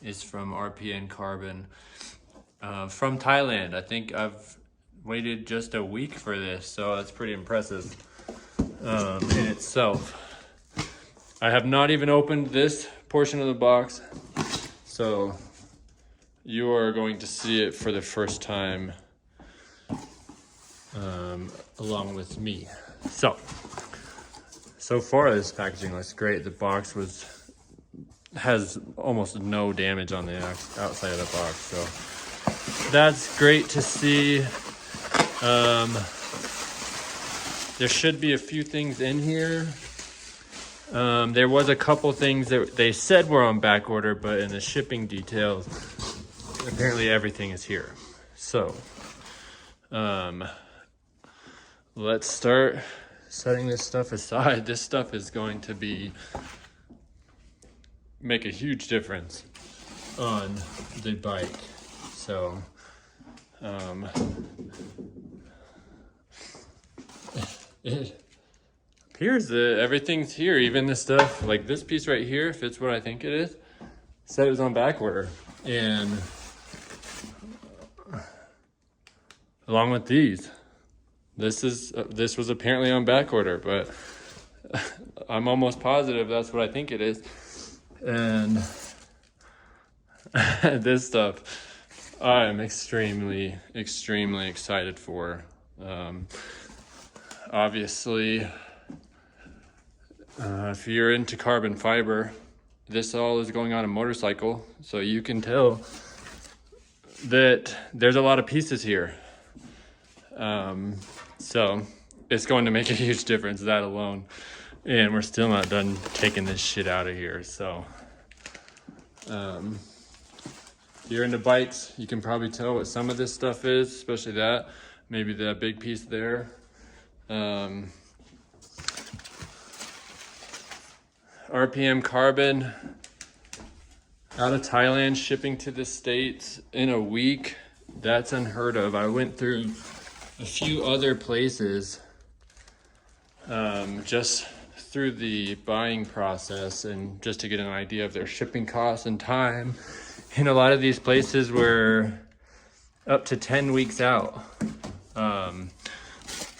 is from RPN Carbon from Thailand. I think I've waited just a week for this, so that's pretty impressive in itself. I have not even opened this portion of the box, so you are going to see it for the first time along with me. So far this packaging looks great. The box has almost no damage on the outside of the box, so that's great to see. There should be a few things in here. There was a couple things that they said were on back order, but in the shipping details, apparently everything is here. So let's start setting this stuff aside. This stuff is going to make a huge difference on the bike. So it appears that everything's here, even this stuff, like this piece right here, if it's what I think it is, said it was on back order. And along with these, this was apparently on back order, but I'm almost positive that's what I think it is. And this stuff I'm extremely excited for. Obviously, if you're into carbon fiber, this all is going on a motorcycle, so you can tell that there's a lot of pieces here. So it's going to make a huge difference, that alone. And we're still not done taking this shit out of here. So if you're into bikes, you can probably tell what some of this stuff is, especially that, maybe that big piece there. RPM Carbon out of Thailand, shipping to the States in a week. That's unheard of. I went through a few other places just through the buying process and just to get an idea of their shipping costs and time. And a lot of these places were up to 10 weeks out.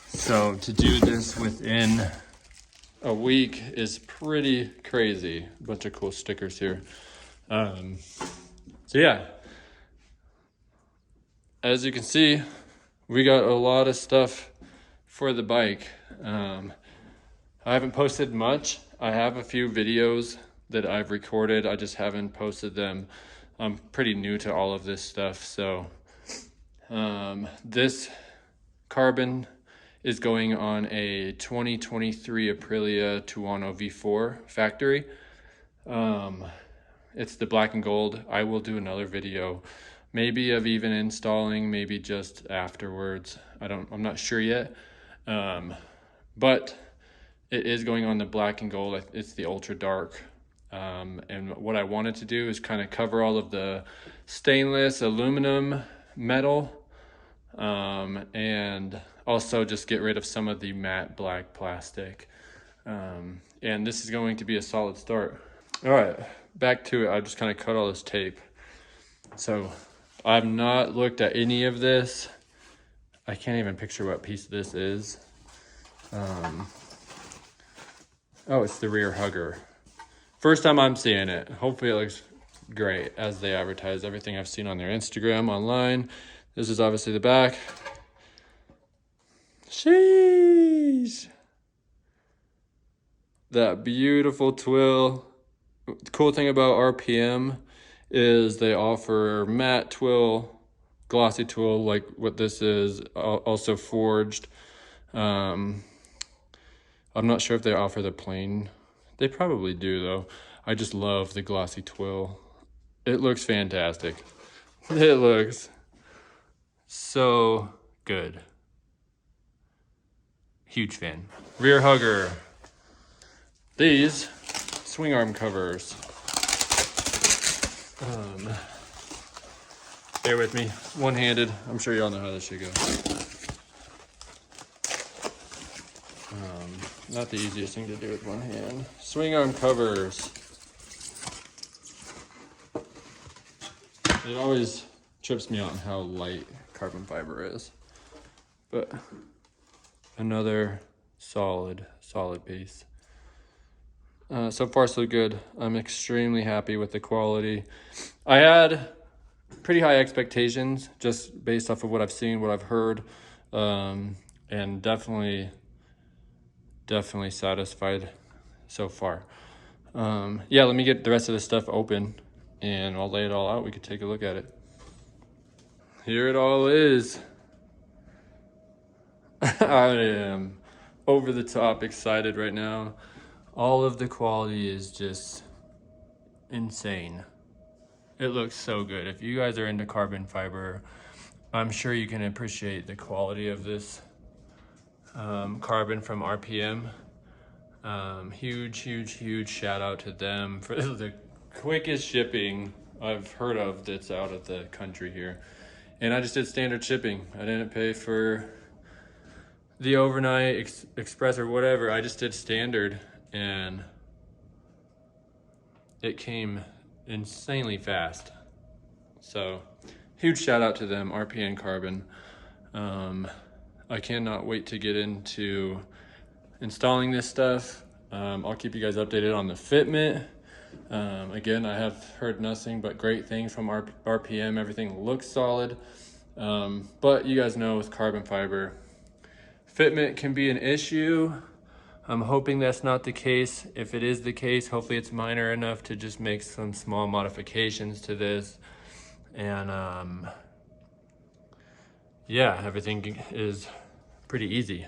So to do this within a week is pretty crazy. A bunch of cool stickers here. So yeah, as you can see, we got a lot of stuff for the bike. I haven't posted much. I have a few videos that I've recorded. I just haven't posted them. I'm pretty new to all of this stuff. So this carbon is going on a 2023 Aprilia Tuono V4 Factory. It's the black and gold. I will do another video, maybe of even installing, maybe just afterwards. I'm not sure yet. But it is going on the black and gold. It's the ultra dark. And what I wanted to do is kind of cover all of the stainless, aluminum, metal, and also just get rid of some of the matte black plastic. And this is going to be a solid start. All right, back to it. I just kind of cut all this tape. So I've not looked at any of this. I can't even picture what piece this is. Oh, it's the rear hugger. First time I'm seeing it. Hopefully it looks great as they advertise everything I've seen on their Instagram, online. This is obviously the back. Sheesh. That beautiful twill. The cool thing about RPM is they offer matte twill, glossy twill like what this is, also forged. I'm not sure if they offer the plain. They probably do though. I just love the glossy twill. It looks fantastic. It looks so good. Huge fan. Rear hugger. These swing arm covers. Bear with me, one-handed. I'm sure y'all know how this should go. Not the easiest thing to do with one hand. Swing arm covers. It always trips me out on how light carbon fiber is. But another solid piece. So far so good. I'm extremely happy with the quality. I had pretty high expectations just based off of what I've seen, what I've heard, and definitely satisfied so far. Yeah, let me get the rest of this stuff open and I'll lay it all out. We could take a look at it. Here it all is. I am over the top excited right now. All of the quality is just insane. It looks so good. If you guys are into carbon fiber, I'm sure you can appreciate the quality of this carbon from RPM. Huge shout out to them for the quickest shipping I've heard of that's out of the country here. And I just did standard shipping. I didn't pay for the overnight express or whatever. I just did standard and it came insanely fast. So huge shout out to them, RPN Carbon. I cannot wait to get into installing this stuff. I'll keep you guys updated on the fitment. Again, I have heard nothing but great things from RPM. Everything looks solid. But you guys know with carbon fiber, fitment can be an issue. I'm hoping that's not the case. If it is the case, hopefully it's minor enough to just make some small modifications to this. And yeah, everything is pretty easy.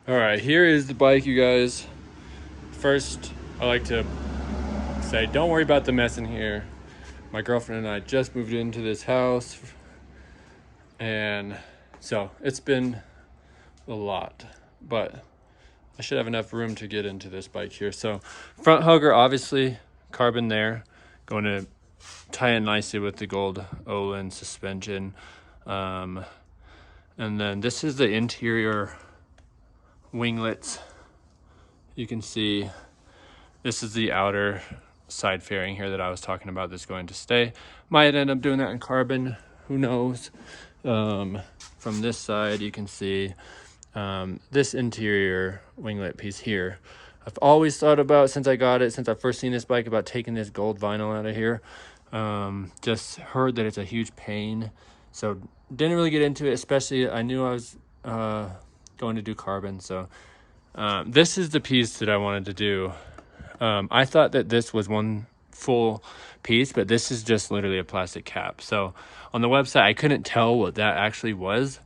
All right, here is the bike, you guys. First, I like to say, don't worry about the mess in here. My girlfriend and I just moved into this house, and so it's been a lot, but I should have enough room to get into this bike here. So front hugger, obviously carbon there, going to tie in nicely with the gold Olin suspension. And then this is the interior winglets. You can see this is the outer side fairing here that I was talking about that's going to stay. Might end up doing that in carbon, who knows. From this side you can see this interior winglet piece here. I've always thought about, since I got it, since I first seen this bike, about taking this gold vinyl out of here. Just heard that it's a huge pain, so didn't really get into it, especially I knew I was going to do carbon. So this is the piece that I wanted to do. I thought that this was one full piece, but this is just literally a plastic cap. So on the website I couldn't tell what that actually was.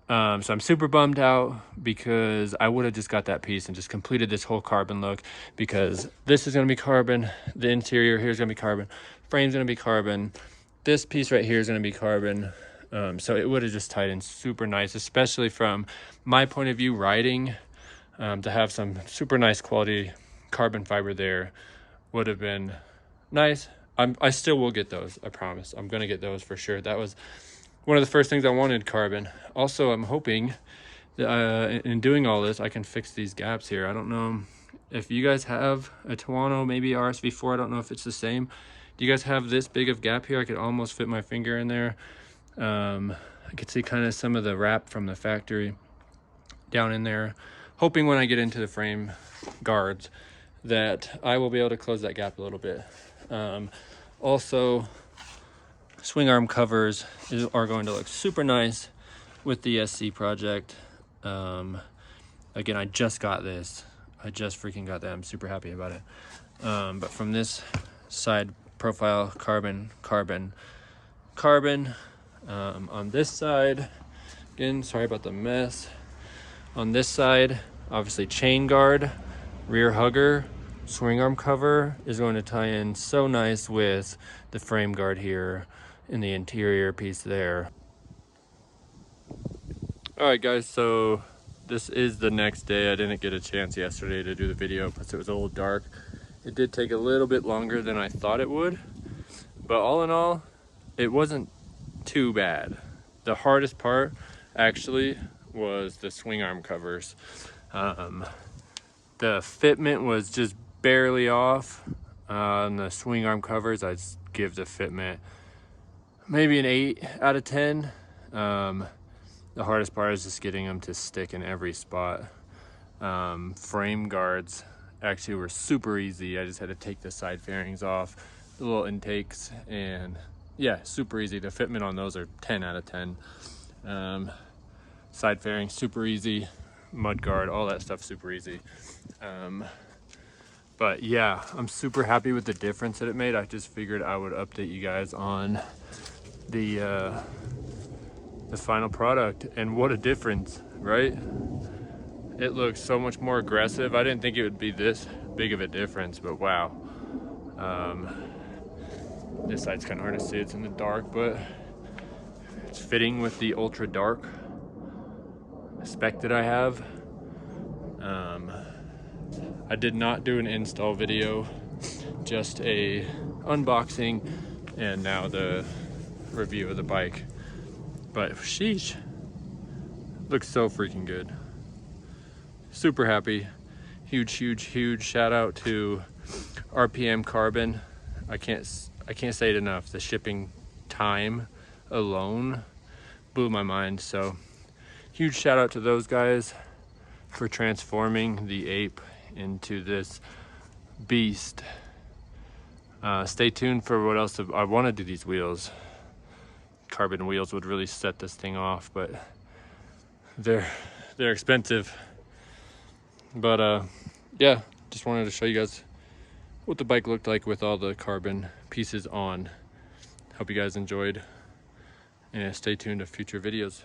So I'm super bummed out because I would have just got that piece and just completed this whole carbon look, because this is going to be carbon, the interior here is going to be carbon, frame's going to be carbon, this piece right here is going to be carbon. So it would have just tied in super nice, especially from my point of view riding. To have some super nice quality carbon fiber there would have been nice. I still will get those, I promise. I'm going to get those for sure. That was one of the first things I wanted, carbon. Also, I'm hoping that in doing all this, I can fix these gaps here. I don't know if you guys have a Tuono, maybe RSV4. I don't know if it's the same. Do you guys have this big of gap here? I could almost fit my finger in there. I could see kind of some of the wrap from the factory down in there. Hoping when I get into the frame guards that I will be able to close that gap a little bit. Also, swing arm covers are going to look super nice with the SC project. Again, I just got this. I just freaking got that. I'm super happy about it. But from this side profile, carbon. On this side, again, sorry about the mess. On this side, obviously chain guard, rear hugger, swing arm cover is going to tie in so nice with the frame guard here in the interior piece there. All right guys, so this is the next day. I didn't get a chance yesterday to do the video because it was a little dark. It did take a little bit longer than I thought it would, but all in all, it wasn't too bad. The hardest part actually was the swing arm covers. The fitment was just barely off on the swing arm covers. I'd give the fitment maybe an 8 out of 10. The hardest part is just getting them to stick in every spot. Frame guards actually were super easy. I just had to take the side fairings off, the little intakes, and yeah, super easy. The fitment on those are 10 out of 10. Side fairings, super easy. Mud guard, all that stuff, super easy. But yeah, I'm super happy with the difference that it made. I just figured I would update you guys on the final product, and what a difference, right? It looks so much more aggressive. I didn't think it would be this big of a difference, but wow. This side's kind of hard to see, it's in the dark, but it's fitting with the ultra dark spec that I have. I did not do an install video, just a unboxing and now the review of the bike. But sheesh, looks so freaking good. Super happy. Huge shout out to RPM Carbon. I can't say it enough. The shipping time alone blew my mind. So huge shout out to those guys for transforming the Ape into this beast. Stay tuned for what else I want to do. These wheels, carbon wheels, would really set this thing off, but they're expensive. But yeah, just wanted to show you guys what the bike looked like with all the carbon pieces on. Hope you guys enjoyed, and stay tuned to future videos.